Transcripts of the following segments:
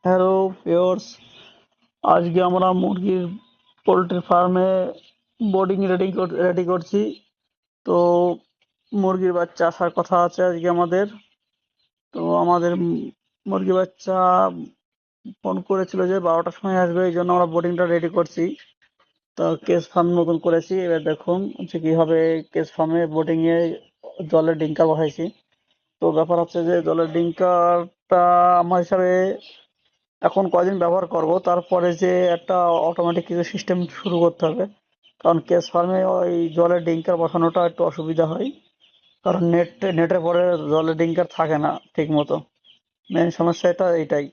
Hello viewers, আজকে আমরা মুরগির পোলট্রি ফার্মে বোর্ডিং রেডি করছি। তো মুরগির বাচ্চা আসার কথা আছে আজকে আমাদের। তো আমাদের মুরগি বাচ্চা ফোন করেছিল যে 12টার সময় আসবে, এই জন্য আমরা বোর্ডিংটা রেডি করছি। তো কেস ফার্ম নতুন করেছি, এবার দেখুন হচ্ছে কিভাবে কেস ফার্মে বোর্ডিং এ জলের ডিঙ্কার বসাইছি। তো ব্যাপার হচ্ছে যে জলের ডিঙ্কারটা আমার হিসাবে এখন কয়দিন ব্যবহার করব, তারপরে যে একটা অটোমেটিক কিছু সিস্টেম শুরু করতে হবে। কারণ কেস ফার্মে ওই জলের ডিঙ্কার বসানোটা একটু অসুবিধা হয়, কারণ নেটের পরে জলের ডিঙ্কার থাকে না ঠিক মতো। মেন সমস্যা এটা এইটাই।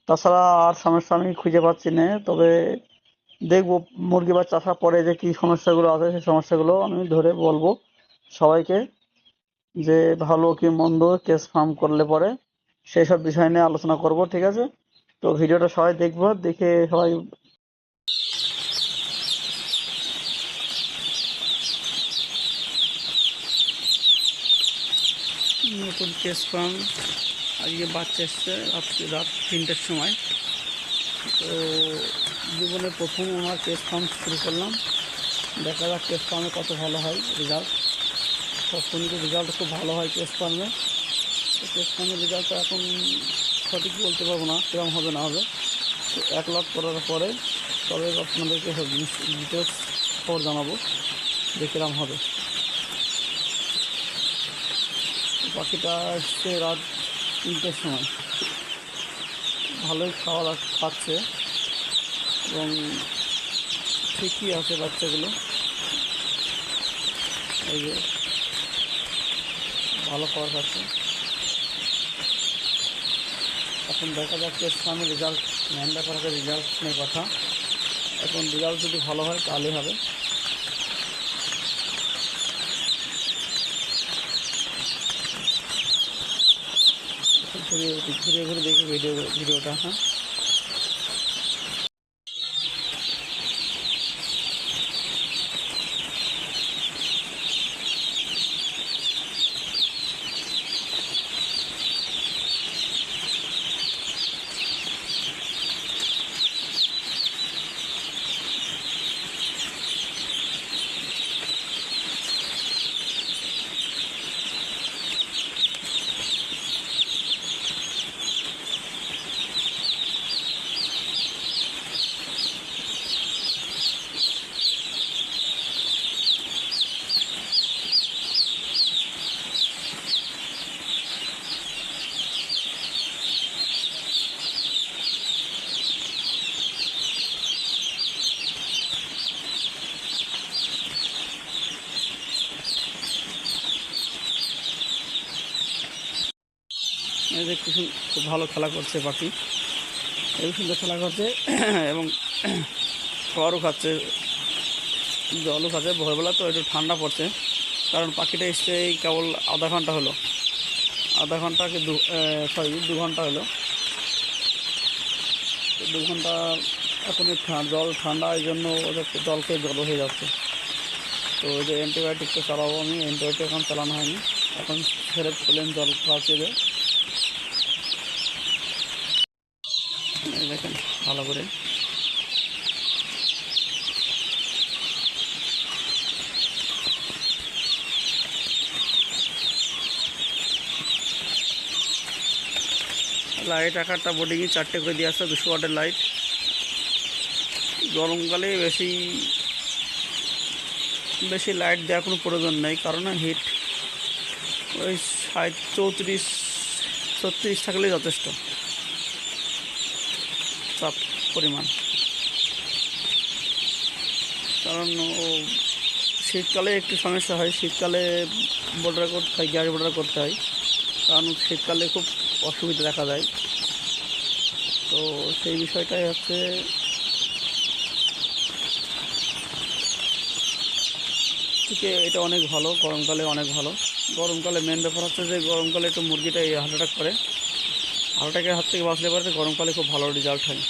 তাছাড়া আর সমস্যা আমি খুঁজে পাচ্ছি না। তবে দেখবো মুরগি বাচ্চা আসার পরে যে কি সমস্যাগুলো আছে সেই সমস্যাগুলো আমি ধরে বলবো সবাইকে, যে ভালো কি মন্দ কেস ফার্ম করলে পরে সেই সব বিষয় নিয়ে আলোচনা করব, ঠিক আছে? তো ভিডিওটা সবাই দেখবো, দেখে সবাই নতুন কেস ফার্ম আজকে বাচ্চা এসছে রাত 3টের সময়। তো জীবনে প্রথম আমার কেস ফার্ম শুরু করলাম, দেখা যাক কেস ফার্মে কত ভালো হয় রেজাল্ট। সব শুনি তো রেজাল্ট খুব ভালো হয় কেস ফার্মে। তো কেস ফার্মের রেজাল্টটা এখন সঠিক বলতে পারবো না কিরম হবে না হবে। তো 1 লট করার পরে তবে আপনাদেরকে সব ডিটেলস খবর জানাবো যে কিরম হবে। পাখিটা এসছে রাত 3টের সময়, ভালোই খাচ্ছে এবং ঠিকই আছে বাচ্চাগুলো। এই যে ভালো খাবার খাচ্ছে। এখন দেখা যাচ্ছে সামনে রেজাল্ট, মেন ব্যাপার হচ্ছে রেজাল্ট নিয়ে কথা। এখন রেজাল্ট যদি ভালো হয় তাহলেই হবে। ঘুরে ঘুরে ঘুরে দেখি ভিডিওটা। হ্যাঁ, এই যে খুব ভালো খেলা করছে পাখি, এই সুন্দর খেলা করছে এবং খাবারও খাচ্ছে, জলও খাচ্ছে। ভোরবেলা তো একটু ঠান্ডা পড়ছে, কারণ পাখিটা এসছে এই কেবল আধা ঘন্টা হলো, আধা ঘন্টা কি 2 ঘন্টা হলো। 2 ঘন্টা এখনই জল ঠান্ডা, এই জন্য ওদের জলকে জল হয়ে যাচ্ছে। তো ওই যে অ্যান্টিবায়োটিকটা চালাবো, আমি অ্যান্টিবায়োটিক এখন চালানো হয়নি, এখন ছেড়ে প্লেন জল খাওয়াচ্ছে যে। দেখেন ভালো করে লাইট আকারটা বোর্ডিংয়ে 4টে করে দিয়ে আসছে, 200 ওয়াটের লাইট। গরমকালে বেশি বেশি লাইট দেওয়ার কোনো প্রয়োজন নেই, কারণ হিট ওই 34 থাকলেই যথেষ্ট চাপ পরিমাণ। কারণ শীতকালে একটু সমস্যা হয়, শীতকালে বোর্ডার করতে হয়, গ্যাস বোর্ডার করতে হয়, কারণ শীতকালে খুব অসুবিধা দেখা যায়। তো সেই বিষয়টাই হচ্ছে থেকে এটা অনেক ভালো, গরমকালে অনেক ভালো। গরমকালে মেন ব্যাপার হচ্ছে যে গরমকালে একটু মুরগিটা হার্ট অ্যাটাক করে, হার্ট অ্যাটাকের হাত থেকে বাঁচলে পারে গরমকালে খুব ভালো রেজাল্ট হয়।